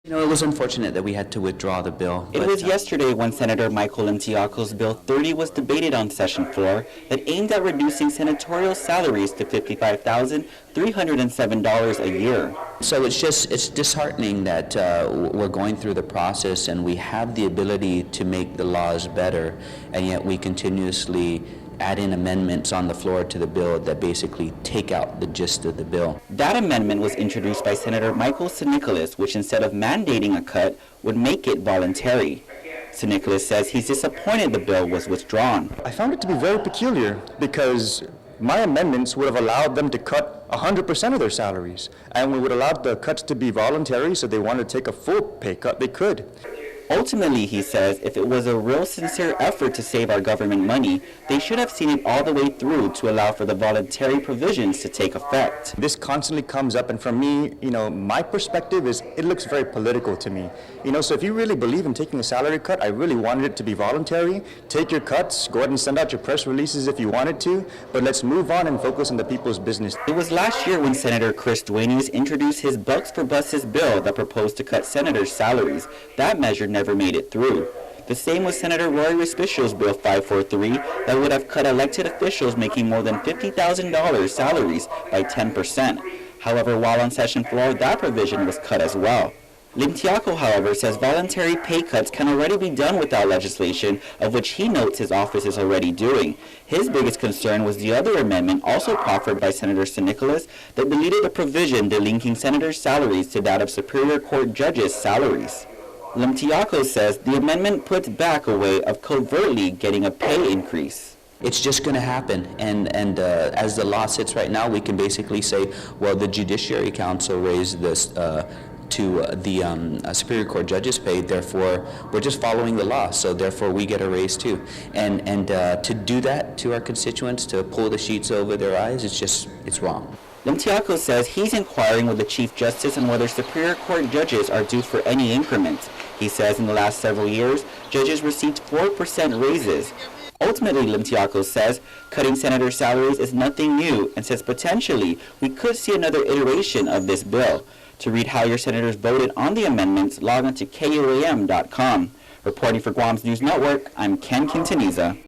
It was unfortunate that we had to withdraw the bill. It was yesterday when Senator Michael San Bill 30 was debated on session floor that aimed at reducing senatorial salaries to $55,307 a year. So it's disheartening that we're going through the process and we have the ability to make the laws better, and yet we continuously add in amendments on the floor to the bill that basically take out the gist of the bill. That amendment was introduced by Senator Michael San Nicolas, which instead of mandating a cut, would make it voluntary. San Nicolas says he's disappointed the bill was withdrawn. I found it to be very peculiar because my amendments would have allowed them to cut 100% of their salaries, and we would allow the cuts to be voluntary, so they wanted to take a full pay cut, they could. Ultimately, he says, if it was a real sincere effort to save our government money, they should have seen it all the way through to allow for the voluntary provisions to take effect. This constantly comes up, and for me, my perspective is it looks very political to me. So if you really believe in taking a salary cut, I really wanted it to be voluntary. Take your cuts, go ahead and send out your press releases if you wanted to, but let's move on and focus on the people's business. It was last year when Senator Chris Duenas introduced his Bucks for Buses bill that proposed to cut senators' salaries. That measure never made it through. The same with Senator Roy Respiccio's Bill 543 that would have cut elected officials making more than $50,000 salaries by 10%. However, while on session floor, that provision was cut as well. Limtiaco, however, says voluntary pay cuts can already be done without legislation, of which he notes his office is already doing. His biggest concern was the other amendment, also proffered by Senator San Nicolas, that deleted a provision linking senators' salaries to that of Superior Court judges' salaries. Limtiaco says the amendment puts back a way of covertly getting a pay increase. It's just going to happen, and as the law sits right now, we can basically say, well, the Judiciary Council raised this to the Superior Court judges' pay, therefore we're just following the law, so therefore we get a raise too. And to do that to our constituents, to pull the sheets over their eyes, it's wrong. Limtiaco says he's inquiring with the Chief Justice on whether Superior Court judges are due for any increment. He says in the last several years, judges received 4% raises. Ultimately, Limtiaco says cutting senator salaries is nothing new and says potentially we could see another iteration of this bill. To read how your senators voted on the amendments, log on to KUAM.com. Reporting for Guam's News Network, I'm Ken Quintaniza.